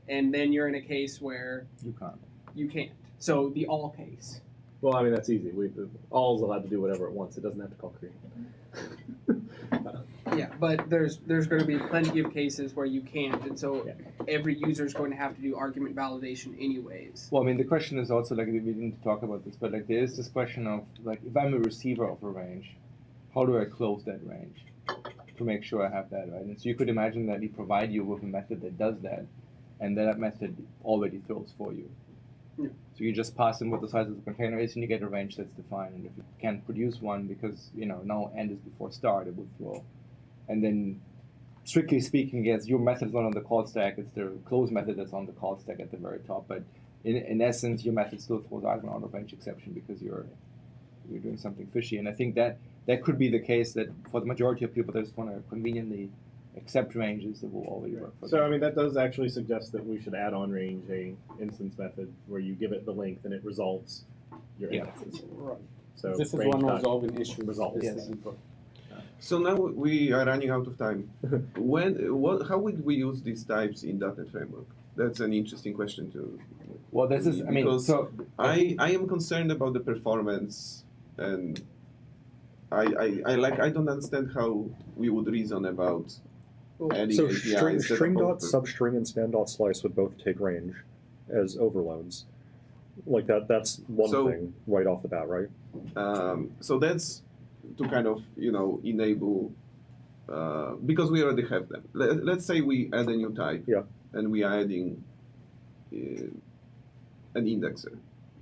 And then you're in a case where You can't. you can't. So the all case. Well, I mean that's easy. All's allowed to do whatever it wants. It doesn't have to call create. Yeah, but there's going to be plenty of cases where you can't, and so every user is going to have to do argument validation anyways. Well, I mean, the question is also, like, we didn't talk about this, but like there is this question of, like, if I'm a receiver of a range, how do I close that range to make sure I have that, right? And so you could imagine that we provide you with a method that does that, and that method already throws for you. Yeah. So you just pass in what the size of the container is, and you get a range that's defined. And if you can't produce one because, now end is before start, it would throw. and then strictly speaking, yes, your method is not on the call stack; it's the close method that's on the call stack at the very top. But in essence, your method still throws out an out of range exception because you're doing something fishy. And I think that could be the case that for the majority of people, they just want to conveniently accept ranges that will already work for So them. I mean that does actually suggest that we should add on range a instance method where you give it the length and it resolves your Yeah. indexes. Right. So This is range one dot of the open issues. results. This Yes. is important. So now we are running out of time. How would we use these types in .NET Framework? That's an interesting question too. Well, this is, I mean, Because so I am concerned about the performance, and I don't understand how we would reason about adding So APIs that string are dot both substring and span dot slice would both take range as overloads. Like that's one So- thing right off the bat, right? so that's to kind of enable because we already have them. Let's say we add a new type, Yeah. and we are adding an indexer.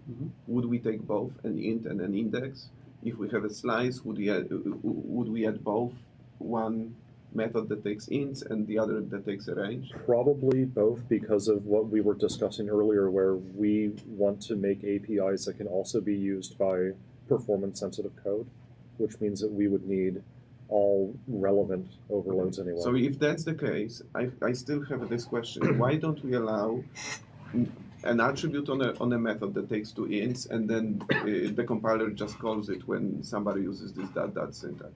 Mhm. Would we take both an int and an index? If we have a slice, would we add both one method that takes ints and the other that takes a range? Probably both because of what we were discussing earlier, where we want to make APIs that can also be used by performance sensitive code, which means that we would need all relevant overloads anyway. So if that's the case, I still have this question. Why don't we allow an attribute on a method that takes two ints, and then the compiler just calls it when somebody uses this dot syntax?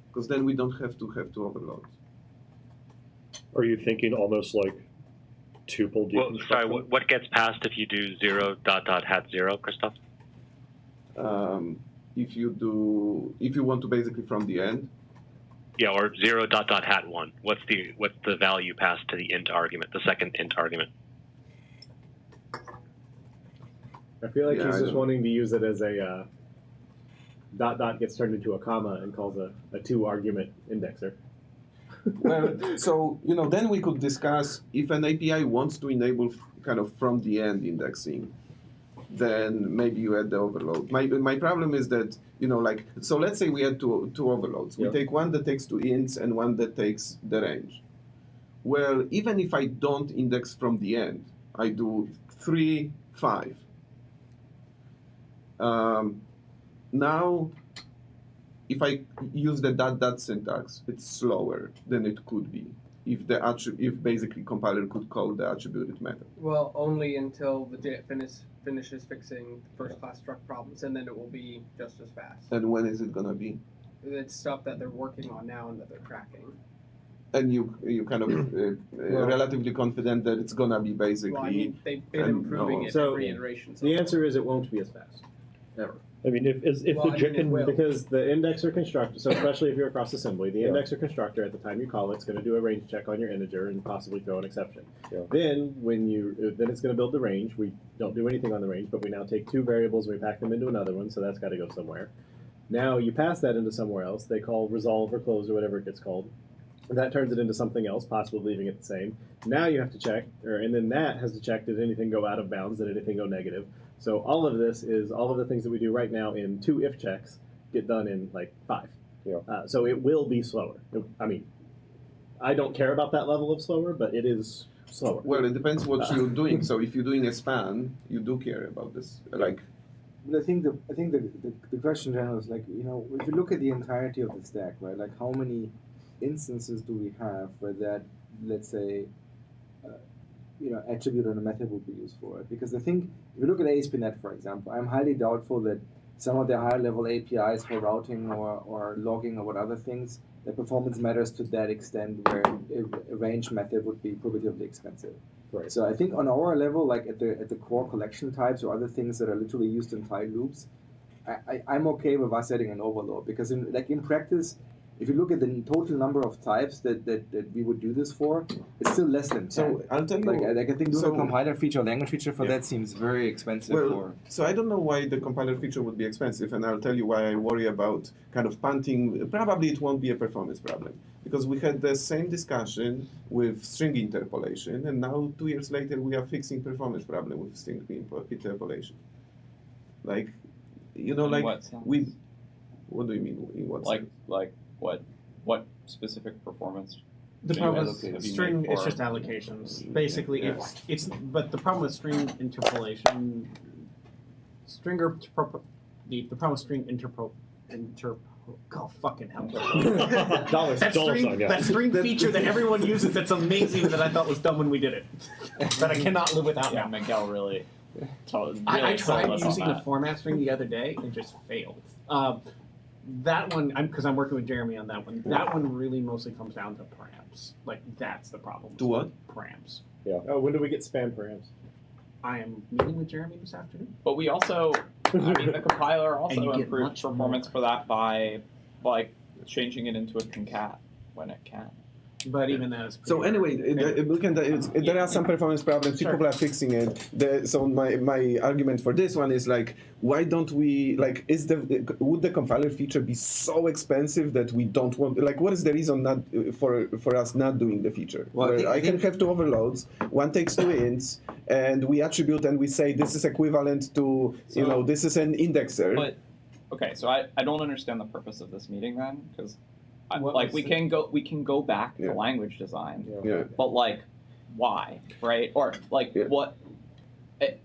Because then we don't have to have two overloads. Are you thinking almost like tuple Well, deconstruction? sorry, what gets passed if you do 0 hat 0, Christoph? If you want to basically from the end, Yeah, or 0 hat 1. What's the value passed to the int argument, the second int argument? I feel like Yeah, he's I just know. wanting to use it as a dot gets turned into a comma and calls a two argument indexer. well, so then we could discuss if an API wants to enable kind of from the end indexing, then maybe you add the overload. My problem is that so let's say we had two overloads. We Yeah. take one that takes two ints and one that takes the range. Well, even if I don't index from the end, I do 3, 5. Now, if I use the dot syntax, it's slower than it could be if basically compiler could call the attributed method. Well, only until the JIT finishes fixing first class struct problems, and then it will be just as fast. And when is it gonna be? It's stuff that they're working on now and that they're tracking. And you kind of relatively confident that it's gonna be basically. Well, I mean, they've been and improving no. it So, every iteration. So The far. answer is it won't be as fast. Ever. I mean, if Well, the I mean, JIT it can will. Because the indexer constructor, so especially if you're across assembly, the Yeah. indexer constructor at the time you call it's going to do a range check on your integer and possibly throw an exception. Yeah. Then then it's going to build the range. We don't do anything on the range, but we now take two variables and we pack them into another one, so that's got to go somewhere. Now you pass that into somewhere else. They call resolve or close or whatever it gets called. And that turns it into something else, possibly leaving it the same. Now you have to check, and then that has to check, did anything go out of bounds, did anything go negative? So all of this is all of the things that we do right now in 2 if checks get done in like 5. Yeah. So it will be slower. I mean, I don't care about that level of slower, but it is slower. Well, it depends what you're doing. So if you're doing a span, you do care about this. Like, But I think the question general is like, if you look at the entirety of the stack, right? Like how many instances do we have where that, let's say, attribute or a method would be used for it? Because I think if you look at ASP.NET, for example, I'm highly doubtful that some of the higher level APIs for routing or logging or what other things, the performance matters to that extent where a range method would be prohibitively expensive. Right. So I think on our level, like at the core collection types or other things that are literally used in file loops, I'm okay with us setting an overload because in practice, if you look at the total number of types that we would do this for, it's still less than 10. so I'll tell you. like I think doing so- a compiler feature or language feature for Yeah. that seems very expensive. Well, so I don't know why the compiler feature would be expensive, and I'll tell you why I worry about kind of punting. Probably it won't be a performance problem because we had the same discussion with string interpolation, and now 2 years later we are fixing performance problem with string interpolation. Like, In like what sense? What do you mean? In what Like sense? like what specific performance? The problem changes with have you string made is for- just allocations. Basically, Yeah. it's but the problem with string interpolation, the problem with string oh fucking hell. Dollars, that dollar string sign, yeah. that string feature that everyone uses that's amazing that I thought was dumb when we did it. That I cannot live without Yeah, now. Miguel really. I tried sold us on using the that. format string the other day and just failed. That one, because I'm working with Jeremy on that one. That one really mostly comes down to params. Like that's the problem. To what? Params. Oh, when do we get spam params? I am meeting with Jeremy this afternoon. But we also, I mean, the compiler And you also get improves much performance more. for that by like changing it into a concat when it can. But even that is So anyway, there are some performance problems. Sure. People are fixing it. So my argument for this one is like, why don't we like? Would the compiler feature be so expensive that we don't want? Like, what is the reason not for us not doing the feature? Well, Where I I can think- have two overloads. One takes two ints, and we attribute and we say this is equivalent to this is an indexer. But okay, so I don't understand the purpose of this meeting then, because What like was we can go back Yeah. to language design, Yeah. but like why, right? Or like Yeah. what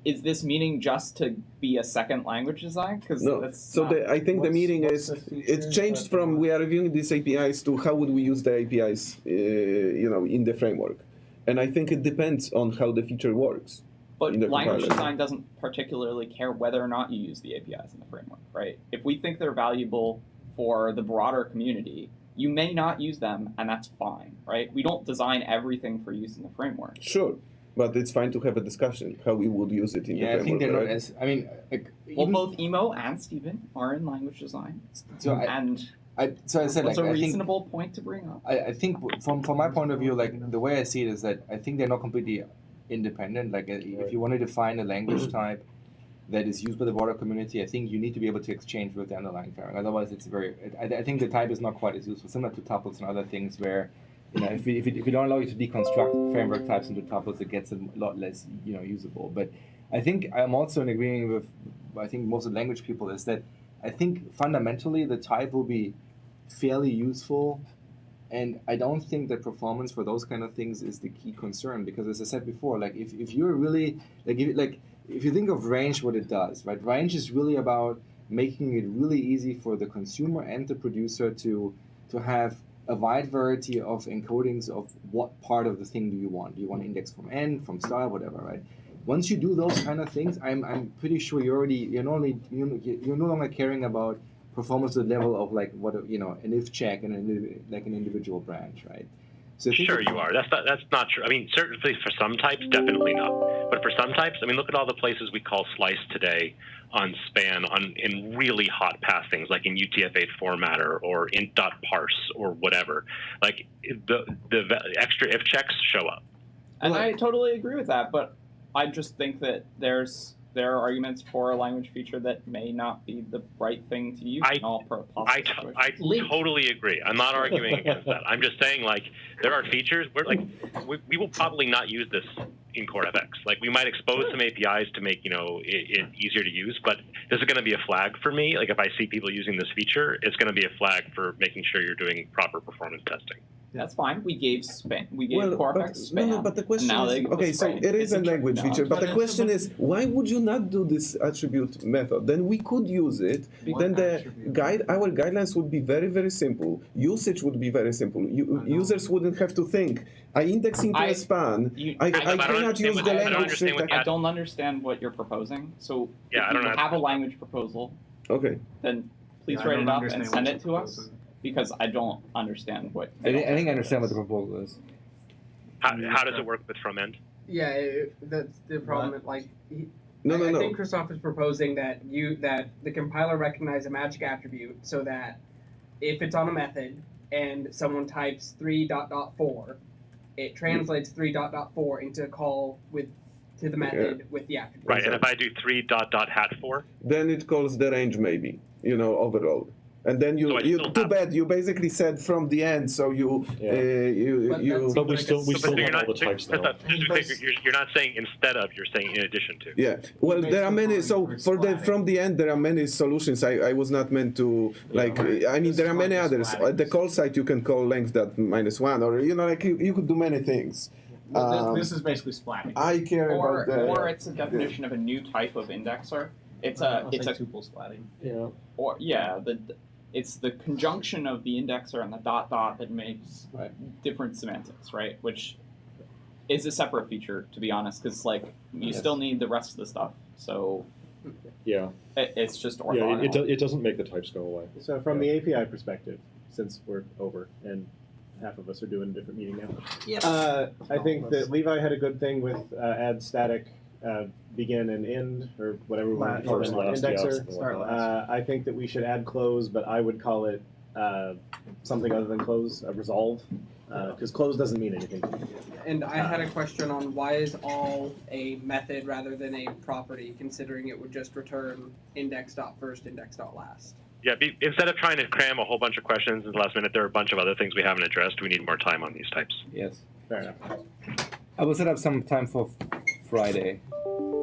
is this meaning just to be a second language design? Because No, so I think the meaning is it changed from we are reviewing these APIs to how would we use the APIs, in the framework, and I think it depends on how the feature works. But in the language compiler. design doesn't particularly care whether or not you use the APIs in the framework, right? If we think they're valuable for the broader community, you may not use them, and that's fine, right? We don't design everything for use in the framework. Sure, but it's fine to have a discussion how we would use it in the Yeah, I framework. think they're not right? as. I mean, like, Well, even- both Emo and Steven are in language design, so I and said what's like a I think reasonable point to bring up? I think from my point of view, like the way I see it is that I think they're not completely independent. Like if you want to define a language type that is used by the broader community, I think you need to be able to exchange with the underlying framework. Otherwise, it's I think the type is not quite as useful. Similar to tuples and other things where, if we don't allow you to deconstruct framework types into tuples, it gets a lot less usable. But I think I'm also in agreeing with I think most of the language people is that I think fundamentally the type will be fairly useful. And I don't think that performance for those kind of things is the key concern because, as I said before, like if you're really if you think of range, what it does, right? Range is really about making it really easy for the consumer and the producer to have a wide variety of encodings of what part of the thing do you want. Do you want index from end, from style, whatever, right? Once you do those kind of things, I'm pretty sure you're no longer caring about performance to the level of like what an if check and an individual branch, right? So I think Sure, you are. That's not true. I mean, certainly for some types, definitely not. But for some types, I mean, look at all the places we call slice today on span in really hot path things like in UTF-8 formatter or int.parse or whatever. Like the extra if checks show up. And I totally agree with that, but I just think that there are arguments for a language feature that may not be the right thing to use in all possible situations. I totally agree. I'm not arguing against that. I'm just saying, like, there are features where, like, we will probably not use this in CoreFX. Like, we might expose some APIs to make, it easier to use, but this is going to be a flag for me. Like, if I see people using this feature, it's going to be a flag for making sure you're doing proper performance testing. That's fine. We gave CoreFX span. No, but the question now is, they okay, so span. it is It's a language no, feature, but the but question it's- is, why would you not do this attribute method? Then we could use it. What Then the attribute? our guidelines would be very, very simple. Usage would be very simple. Users wouldn't have to think. I index into a span. I cannot use the language syntax. I don't understand what you're proposing. So Yeah, I if don't you know. have a language proposal, Okay. then please Yeah, I write don't it up understand and what send you're it to us proposing. because I don't understand what. I think I understand what the proposal is. How does it work with from end? Yeah, that's the problem. Like, No. I think Christoph is proposing that the compiler recognize a magic attribute so that if it's on a method and someone types 3.4, it translates 3.4 into a call to the method with the attribute. Right, and if I do 3.hat4, Then it calls the range maybe, overload. And then So I you still too have- bad. You basically said from the end, so you Yeah. But you. that's- But we still But have you're all not, the types just now. to be clear, you're not saying instead of, you're saying in addition to. Yeah. Well, there are many. So Basically for the splatting. from the end, there are many solutions. I was not meant to like. I mean, there are many others. At the call site, you can call length that -1, or like you could do many things. This is basically splatting. I care Or, about the. or it's a definition of a new type of indexer. It's a tuple splatting. Yeah. or yeah it's the conjunction of the indexer and the dot that makes different semantics, right? Which is a separate feature, to be honest, because like you still need the rest of the stuff. So Yeah. it's just Yeah. orthogonal. It doesn't make the types go away. So from the API perspective, since we're over and half of us are doing a different meeting now, I think that Levi had a good thing with add static begin and end, or whatever we want to call First, it, last, indexer. yeah. Start last. I think that we should add close, but I would call it something other than close, a resolve, because close doesn't mean anything. And I had a question on why is all a method rather than a property, considering it would just return index.first, index.last. Yeah, instead of trying to cram a whole bunch of questions in the last minute, there are a bunch of other things we haven't addressed. We need more time on these types. Yes. Fair enough. I will set up some time for Friday.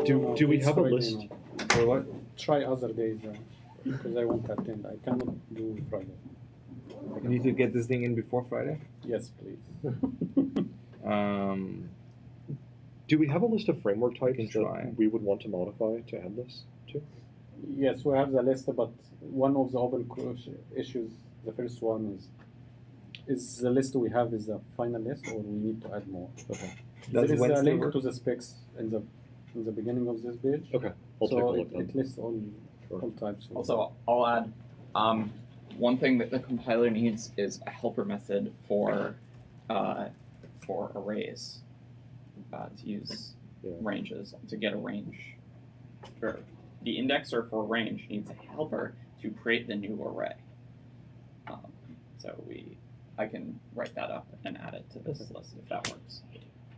Do we It's have a Friday list? now. For what? Try other days because I won't attend. I cannot do Friday. You need to get this thing in before Friday. Yes, please. Do we have a list of framework types can try. that we would want to modify to add this to? Yes, we have the list, but one of the open issues, the first one is the list we have is the final list, or we need to add more? Okay. There Does is a Wednesday link work? to the specs in the beginning of this page. Okay. I'll take a So look it then. lists all types. of- Also, I'll add one thing that the compiler needs is a helper method for arrays to use Yeah. ranges to get a range. Or the indexer for range needs a helper to create the new array. So I can write that up and add it to this list if that works.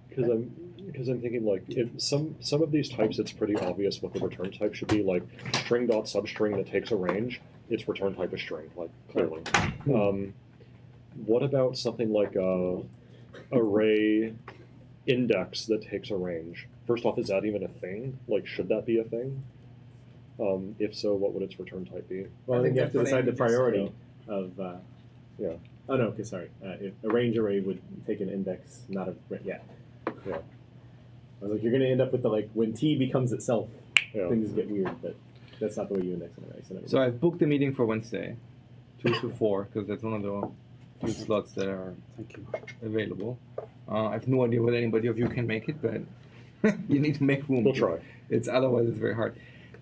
Because I'm thinking like if some of these types, it's pretty obvious what the return type should be. Like string dot substring that takes a range, its return type is string, like clearly. What about something like a array index that takes a range? First off, is that even a thing? Like, should that be a thing? If so, what would its return type be? Well, I think you have to that's what decide the Andy just priority of. Yeah. Oh no. Okay. Sorry. If a range array would take an index, not a yeah. Yeah. I was like, you're going to end up with the like when t becomes itself, Yeah. things get weird, but that's not the way you index an array. So, never So mind. I've booked the meeting for Wednesday, 2 to 4, because that's one of the few slots that are Thank you. available. I have no idea whether anybody of you can make it, but you need to make room. We'll try. It's otherwise it's very hard.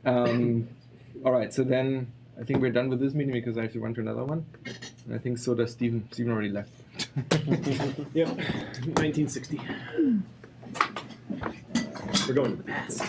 All right, so then I think we're done with this meeting because I have to run to another one. And I think so does Stephen. Stephen already left. Yep. 1960. We're going to the past.